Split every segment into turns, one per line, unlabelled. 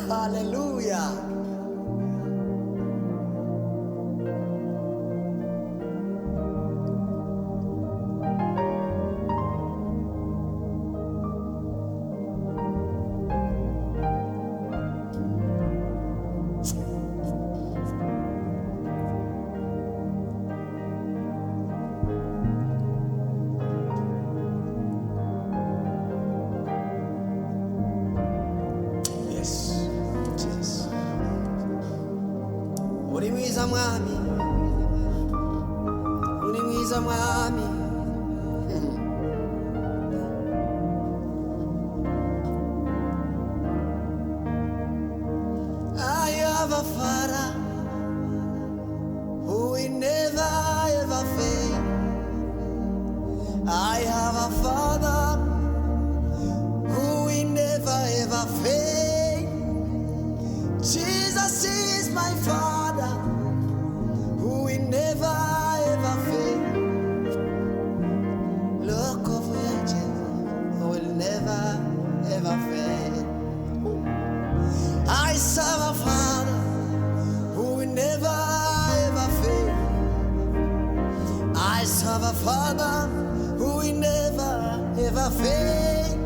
Hallelujah. Uri mwiza mwami, uri mwiza mwami. I have a Father who will never ever fail. I have a Father who will never ever fail. Jesus is my Father who will never ever fail. Look over angels who will never ever fail. I serve a Father who will never ever fail. I serve a Father who will never ever fail.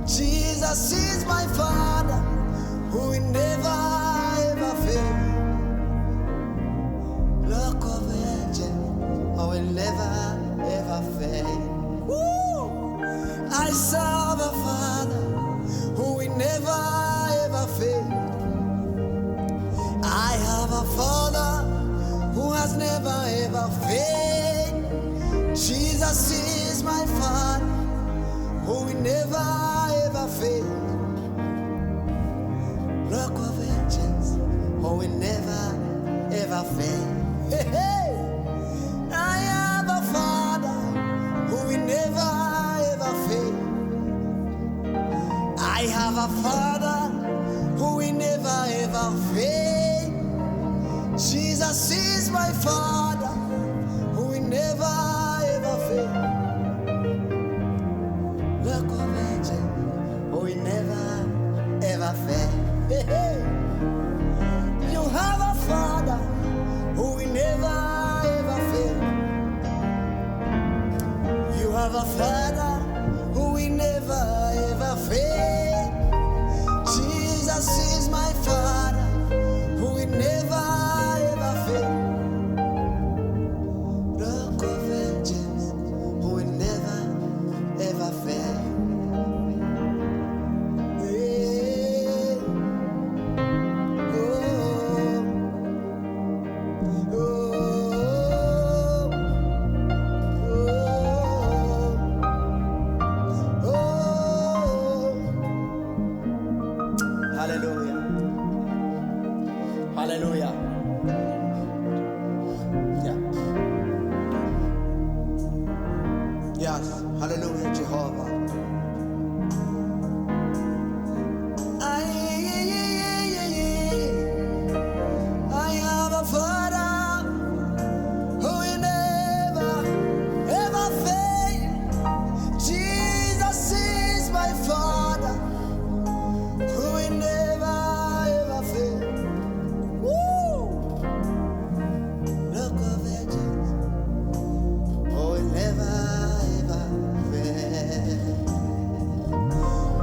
Jesus is my Father who will never ever fail. Look of angel, I will never ever fail. Woo! I serve a Father who will never ever fail. I have a Father who has never ever failed. Jesus is my Father who will never ever fail. Rock of Ages who will never ever fail. Hey, hey. I have a Father who will never ever fail. I have a Father who will never ever fail. Jesus is my Father who will never ever fail. Rock of Ages who will never ever fail. Hey, hey. You have a Father who will never ever fail. You have a Father who will never ever fail. Jesus is my Father who will never ever fail. Rock of Ages who will never ever fail. Hallelujah. Hallelujah. Yeah. Yes. Hallelujah, Jehovah. I have a Father who will never ever fail. Jesus is my Father who will never ever fail. Woo! Look of Ages who will never ever fail.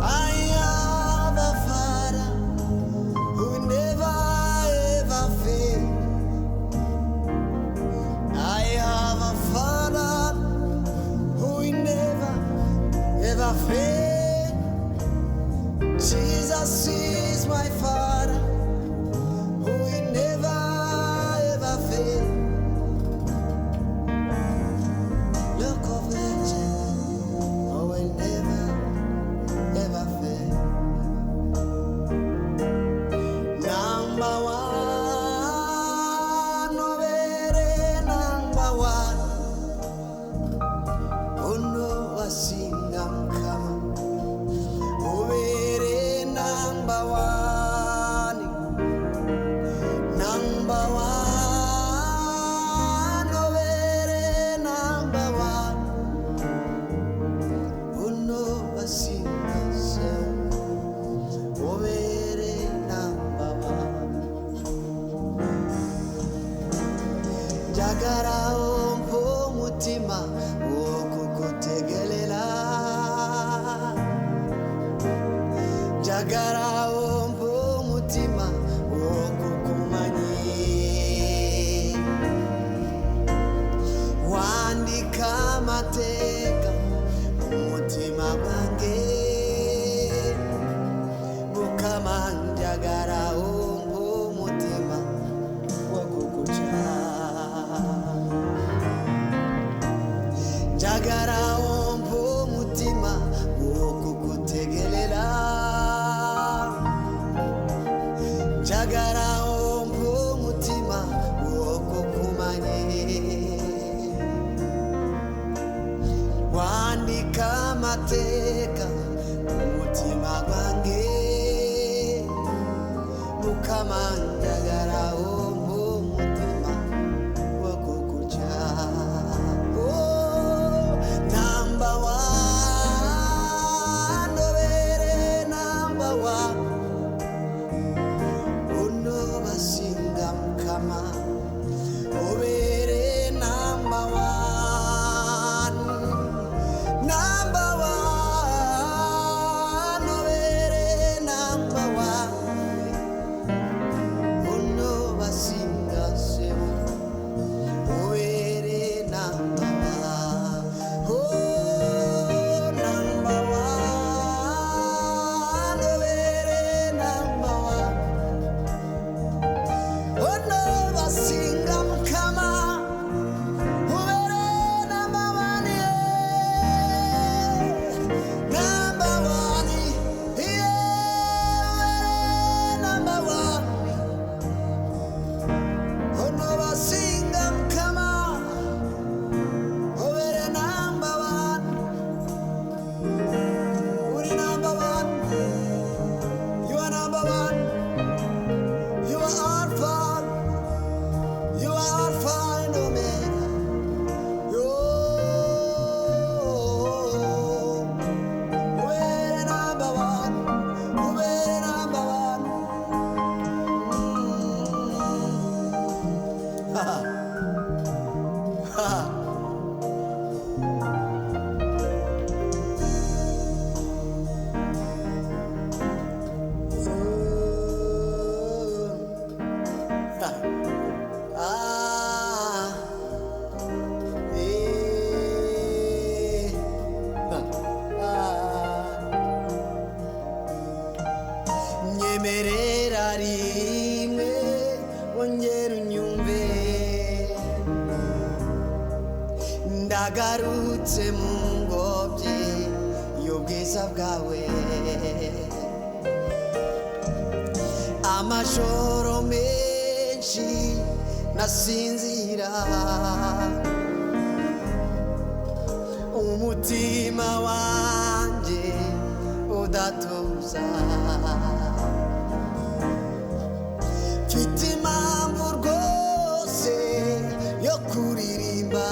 I have a Father who will never ever fail. I have a Father who will never ever fail. Jesus is my Father who will never ever fail. Look of Ages who will never ever fail. Number one, obere number one. Uno wasinga mkama. njagaraho mpumutima wo kukutegelela njagaraho mpumutima wo kukumanyi wandika amateka umutima wange mukama njagaraho mpumutima wo kukuja njagaraho mpumutima wo kukutegelela njagaraho mpumutima wo kukumanyi wandika amateka umutima wange mukama njagaraho mpumutima wo kukuja number one obere number one uno basinga mukama obere number one number one obere number one uno basinga sebu obere number one oh number one obere number one uno basinga mukama obere number one yeah. Number one yeah number one uno basinga mukama obere number one uri number one you are number one you are alpha you are alpha and omega you obere number one obere number one ha ha ah nyemerera rimwe wongera unyumve ndagarutse mu ngobyi y'ubwiza bwawe amajoro menshi nasinzira umutima wanjye udatuza mfite impamvu rwose yo kuririmba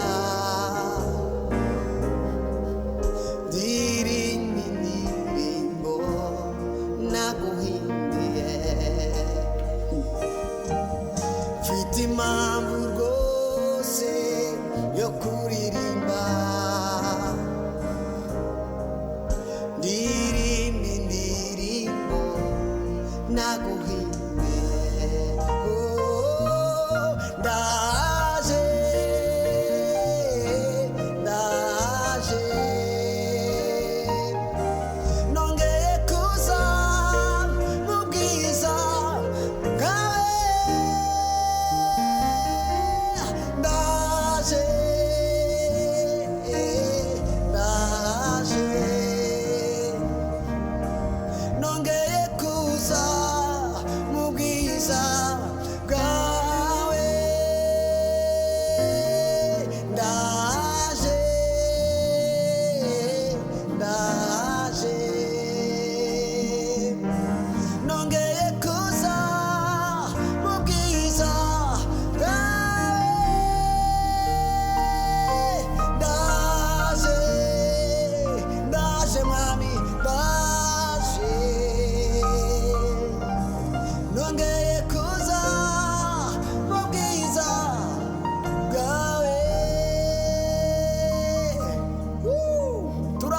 ndirimba indirimbo naguhimbiye mfite impamvu rwose yo kuririmba ndirimba indirimbo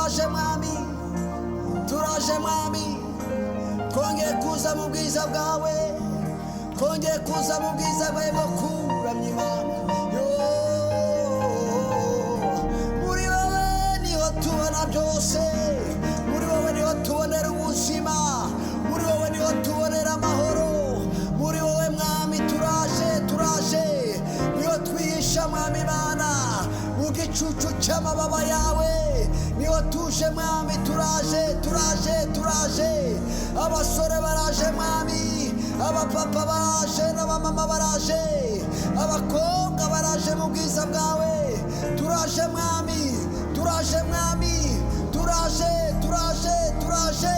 turaje mwami, turaje mwami, twongeye kuza mu bwiza bwawe, twongeye kuza mu bwiza bwawe bwo kuramya Imana. Muri wowe niho tubona byose, muri wowe niho tubonera ubuzima, muri wowe niho tubonera amahoro, muri wowe mwami turaje, turaje, niho twihisha mwami Imana mu gicucu cy'amababa yawe, niho tuje mwami, turaje, turaje, turaje. Abasore baraje mwami, abapapa baraje, n'abamama baraje, abakobwa baraje mu bwiza bwawe, turaje mwami, turaje mwami, turaje, turaje, turaje.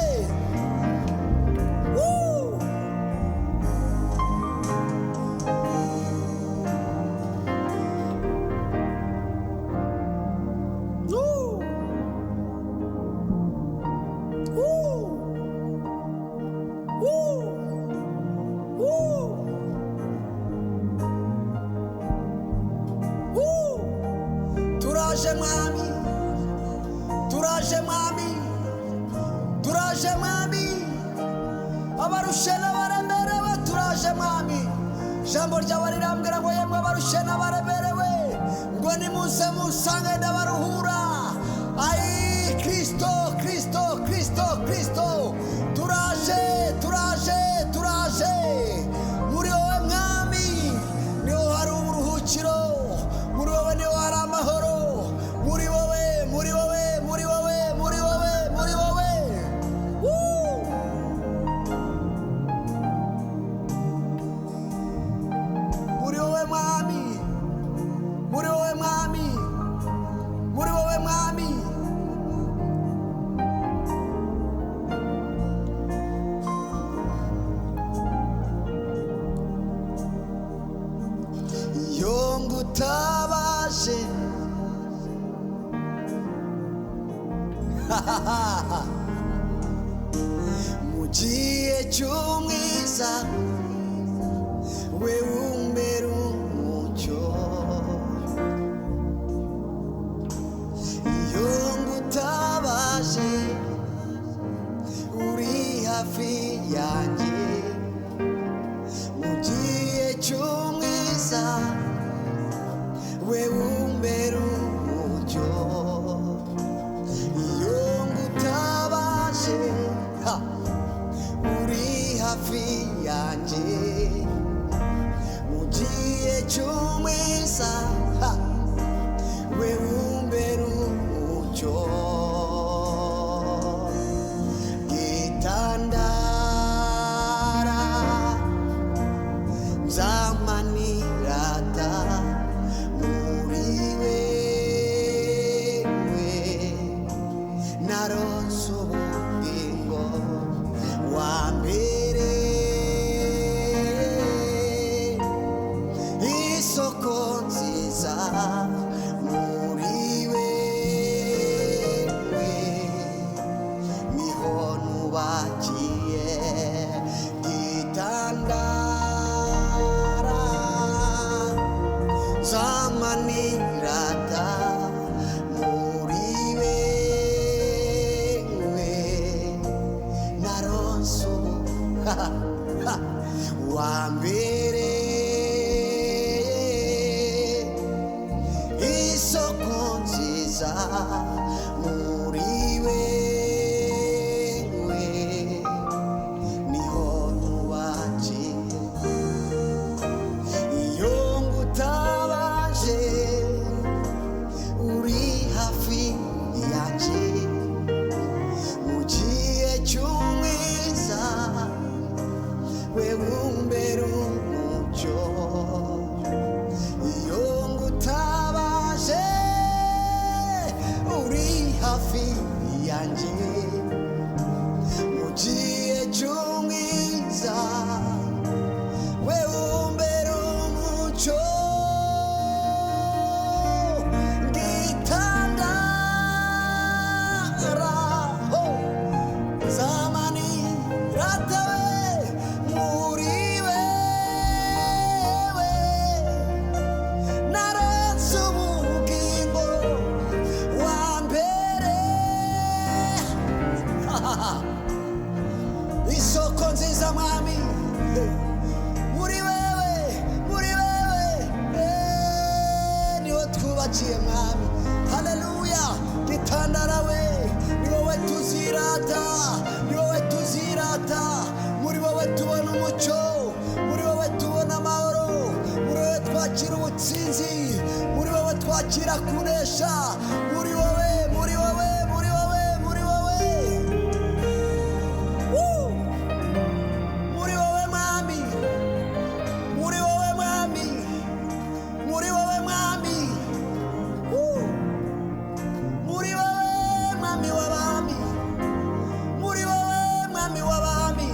Turaje mwami, turaje mwami, turaje mwami, abarushe n'abaremerewe turaje mwami. Ijambo ryawe rirambwira ngo yemwe abarushe n'abaremerewe ngo nimuze musange ndabaruhura. Ai Kristo, Kristo, Kristo, Kristo, turaje, turaje, turaje. Muri wowe mwami niho hari uburuhukiro, muri wowe niho hari amahoro, muri wowe, muri wowe, muri wowe, muri wowe, muri wowe. Muri wowe mwami, muri wowe mwami, muri wowe mwami. Iyo ngutabaje mu gihe cy'umwiza, we umbera umucyo. Iyo ngutabaje uri hafi yanjye, mu gihe cy'umwiza, we umbera umucyo. Iyo ngutabaje uri hafi yanjye, mu gihe cy'umwiza, we umbera umucyo. Gitandara nzamanirata muri wewe, naronse ubugingo wa mbere, isoko nziza muri wewe, niho nubakiye. Gitandara zamanirata muri wewe, naronse wa mbere, isoko nziza muri wewe, niho nubakiye. Iyo ngutabaje uri hafi yanjye, mu gihe cy'umwiza, we umbera umucyo. Iyo ngutabaje uri hafi yanjye, mu gihe cy'umwiza, we umbera umucyo. Gitandara zamanirata muri wewe, naronse ubugingo wa mbere, ndarawe ni wowe tuzirata ni wowe tuzirata muri wowe tubona umucyo muri wowe tubona amahoro muri wowe twakira ubutsinzi muri wowe twakira kunesha muri wowe muri wowe muri wowe muri wowe muri wowe mwami muri wowe mwami muri wowe mwami muri wowe mwami w'abami muri wowe mwami w'abami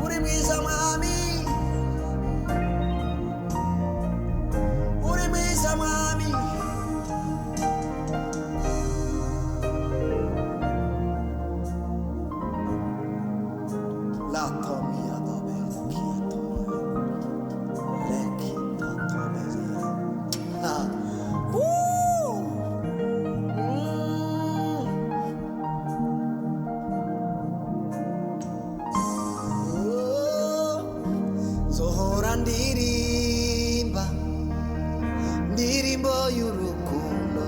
uri mwiza mwami uri mwiza mwami la tomia dobe quieto le quieto dobe ah zohora ndirimba ndirimbo y'urukundo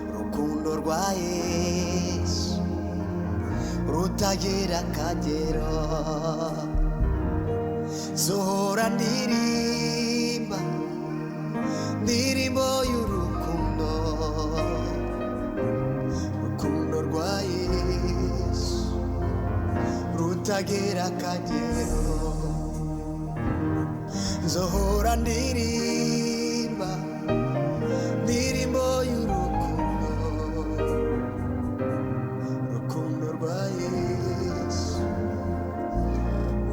urukundo rwa Yesu rutagira akagero zohora ndirimba ndirimbo y'urukundo urukundo rwa Yesu rutagira akagero zohora ndirimba ndirimbo y'urukundo urukundo rwa Yesu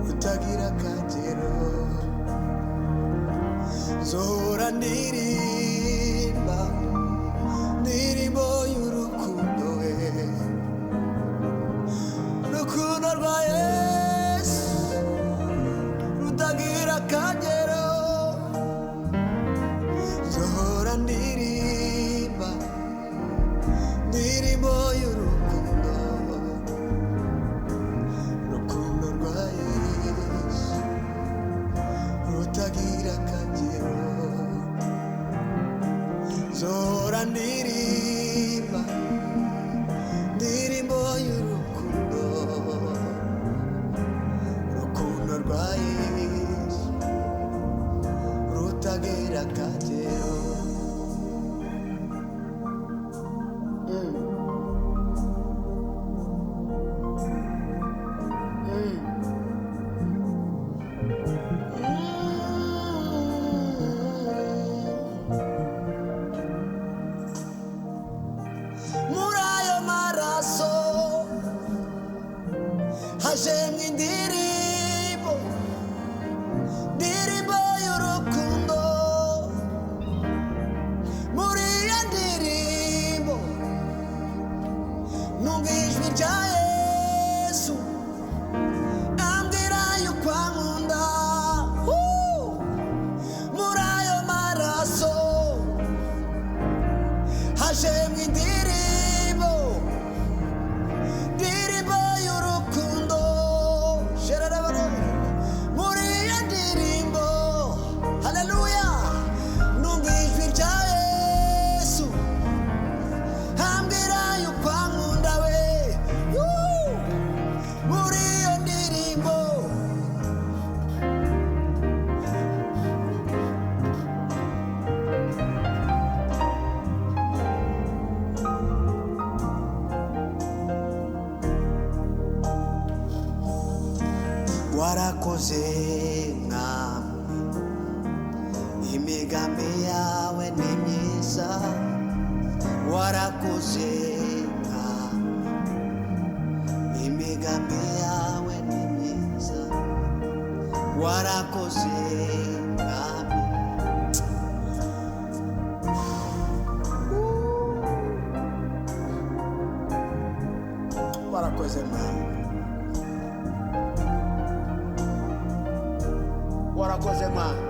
rutagira akagero zohora ndirimba ndirimbo y'urukundo urukundo rwa Yesu rutagira akagero zohora ndirimba ndirimbo y'urukundo urukundo rwa Yesu rutagira akagero zohora ndirimba ndirimbo y'urukundo urukundo rwa Yesu rutagira akagero muri ayo maraso hajemwe indirimbo ndirimbo y'urukundo muri iyo ndirimbo numva ijwi rya Yesu ambwira yuko ankunda muri ayo maraso hajemwe indirimbo ndirimbo y'urukundo muri iyo ndirimbo haleluya numva ijwi rya Yesu ambwira yuko ankunda we muri iyo ndirimbo warakoze mwami imigambi yawe ni myiza warakoze mwami imigambi yawe ni myiza warakoze mwami warakoze mwami warakoze mwami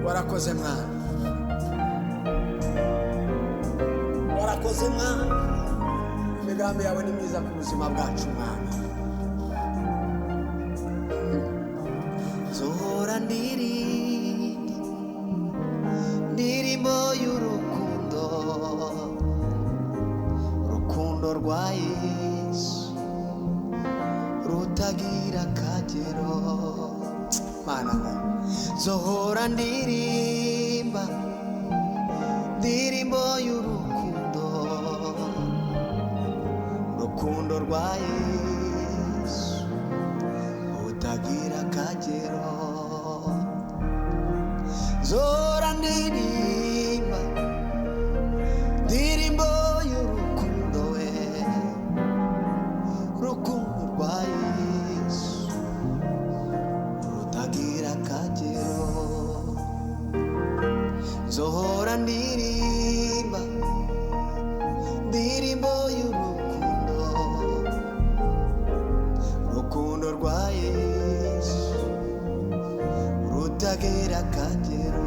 warakoze mwami warakoze mwami imigambi yawe ni myiza ku buzima bwacu mwami mana we zohora ndirimba ndirimbo y'urukundo urukundo rwa Yesu utagira akagero zohora ndirimba ndirimbo y'urukundo we urukundo rwa Yesu rutagira akagero zohora ndirimba ndirimbo y'urukundo urukundo rwa Yesu rutagira akagero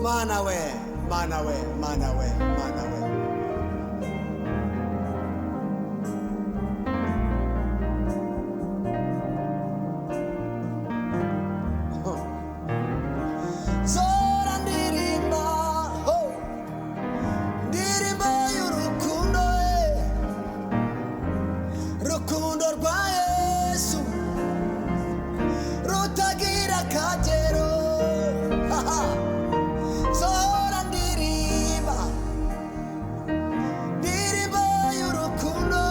mana we mana we mana we mana we zora ndirimba ndirimbo y'urukundo rukundo rwa Yesu rutagira akagero zora ndirimba ndirimbo y'urukundo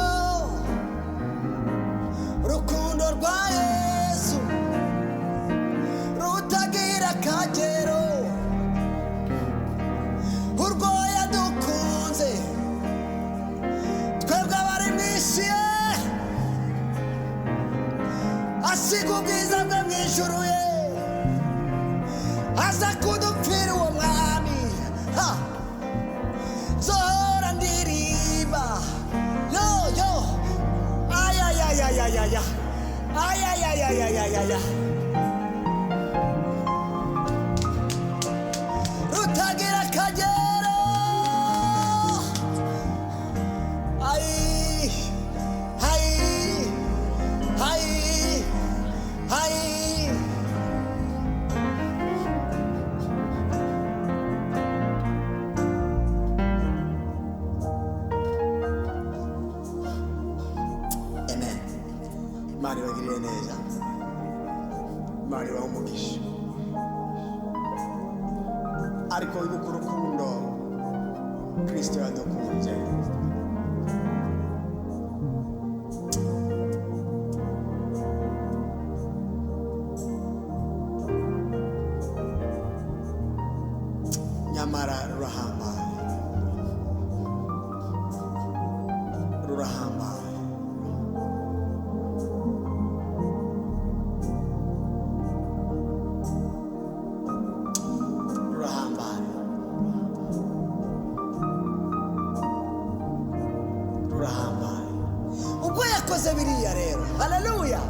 rukundo rwa Yesu rutagira akagero urwo yadukunze twebwe abari mu isi asiga ubwiza bwe mu ijuru ye aza kudupfira uwo mwami zohora ndirimba yo yo ayayayayayaya ayayayayayaya rutagira akagero ay ay ay ay Imana ibagirire neza, Imana ibahe umugisha. Ariko wibuke urukundo Kristo yadukunze. Nyamara rurahambaye, rurahambaye. Ubwo yakoze biriya rero, haleluya,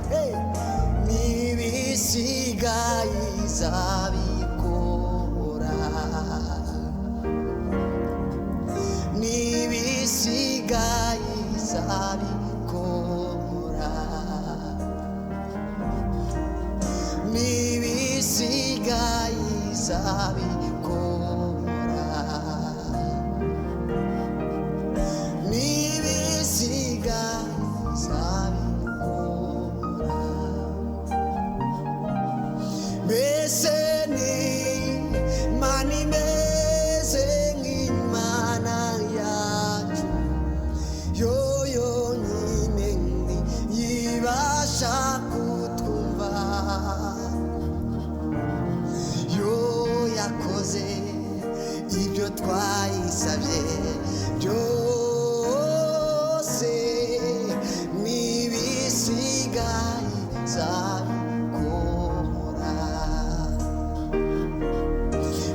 n'ibisigaye izabikora, n'ibisigaye izabikora, n'ibisigaye izabikora, n'ibisigaye izabikora. Mbese ni Imana imeze nk'Imana yacu, yo yonyine yibasha kutwumva, yo yakoze ibyo twayisabye byose, n'ibisigaye izabikora.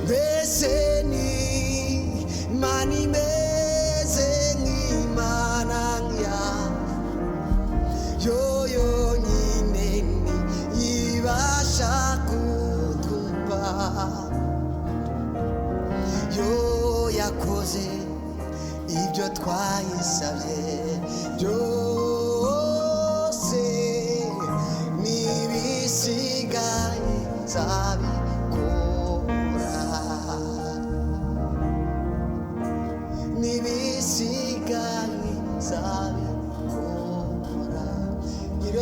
Mbese ni Imana imeze nk'Imana yacu, yo yonyine yibasha kutwumva, yo yakoze ibyo twayisabye byose.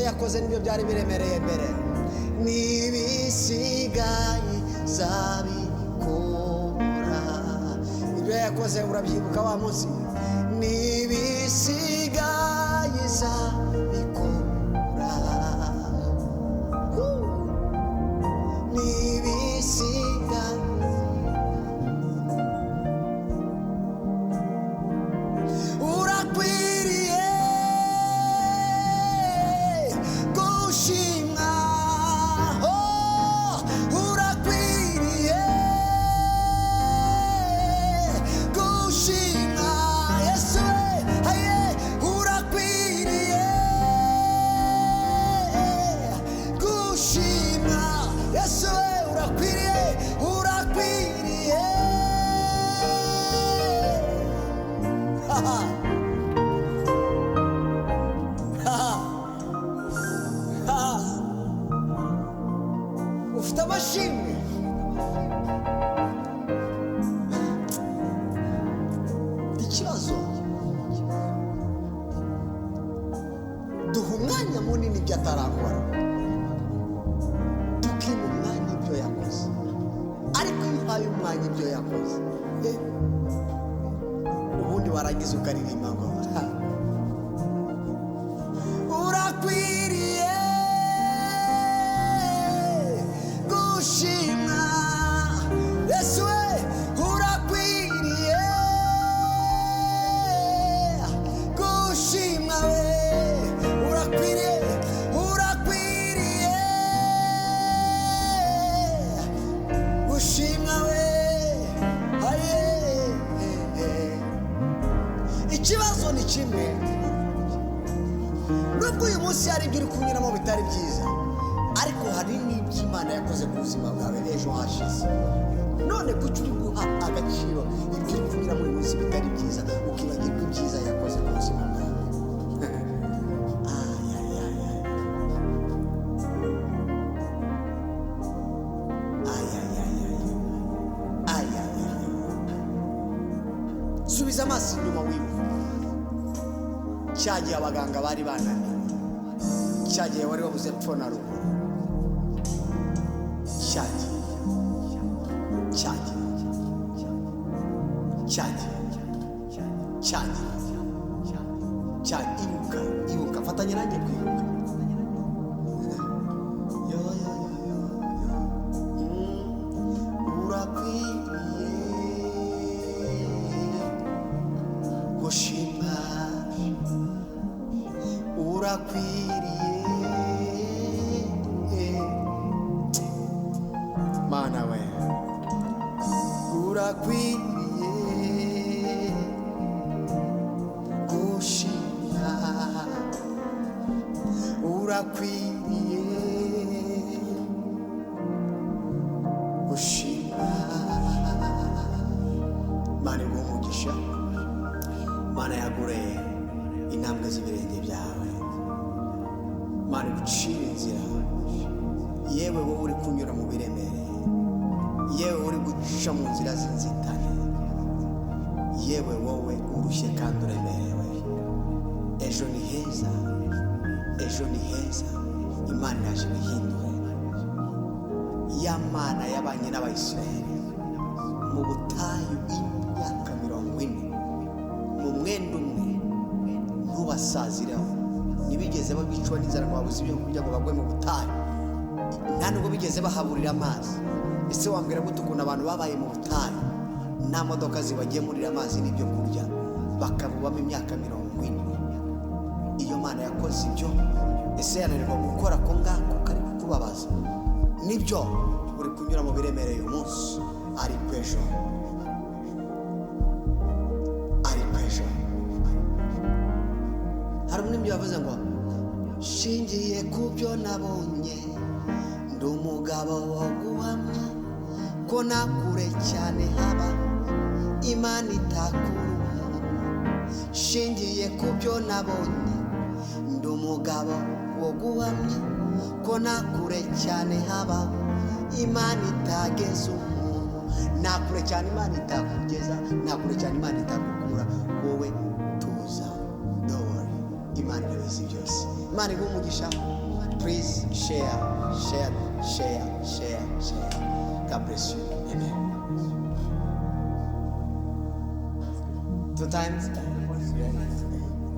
yakoze nibyo byari biremereye mbere. N'ibisigaye zabikora. Ibyo yakoze urabyibuka wa munsi. N'ibisigaye zabikora. N'ibisigaye. Urakwiriye gushimwa. Oh, urakwiriye gushimwa. Yesu we, aye, urakwiriye gushimwa. Yesu we, urakwiriye, urakwiriye. Ha ha. Ufite amashimwe. Ikibazo duha umwanya munini ibyo atarakora, tukima umwanya ibyo yakoze. Ariko iyo uhaye umwanya ibyo yakoze, ubundi warangiza ukaririmba ngo urakwiriye gushimwa. Yesu we, urakwiriye gushimwa we. Urakwiriye, urakwiriye gushimwa we. Aye. Ikibazo ni kimwe. Nubwo uyu munsi hari ibyo uri kunyuramo bitari byiza, ariko hari n'ibyo Imana yakoze ku buzima bwawe ejo hashize. None kuki uri guha agaciro ibyo uri kunyuramo uyu munsi bitari byiza, ukibagirwa ibyiza yakoze ku buzima bwawe? Subiza amaso inyuma wibuka cya gihe abaganga bari bananiwe, cya gihe wari wabuze epfo na ruguru, cya gihe ibuka fatanya nanjye kwibuka. Urakwiriye gushimwa. Urakwiriye Mana we, urakwiriye gushimwa. Urakwiriye gushimwa. Mana iguhe umugisha. Mana yagure intambwe z'ibirenge byawe. Mana igucire inzira. Yewe wowe uri kunyura mu biremereye, yewe uri guca mu nzira z'inzitane, yewe wowe urushye kandi uremerewe, ejo ni heza, ejo ni heza. Imana yaje ibihindure. Ya Mana yabanye n'Abayisiraheli mu butayu imyaka 40 mu mwenda umwe, ntubasazireho. Ntibigeze babicwa n'inzara ngo babuze ibyo kurya ngo bagwe mu butayu. Nta nubwo bigeze bahaburira amazi. Ese wambwira gute ukuntu abantu babaye mu butayu nta modoka zibagemurira amazi n'ibyo kurya, bakabubamo imyaka 40? Iyo Mana yakoze ibyo, ese yananirwa gukora ko ngako kari kukubabaza? Nibyo uri kunyura mu biremereye uyu munsi, ariko ejo hari umwe yavuze ngo shingiye ku byo nabonye, ndi umugabo wo guhamya ko nakure cyane haba Imana itakura. Shingiye ku byo nabonye, ndi umugabo wo guhamya ko nakure cyane haba Imana itageza umuntu. Nakure cyane Imana itakugeza, nakure cyane Imana itakukura. Wowe tuza, don't worry. imana irabizi byose. Imana iguhe umugisha. Please share. God bless you. Amen. 2 times.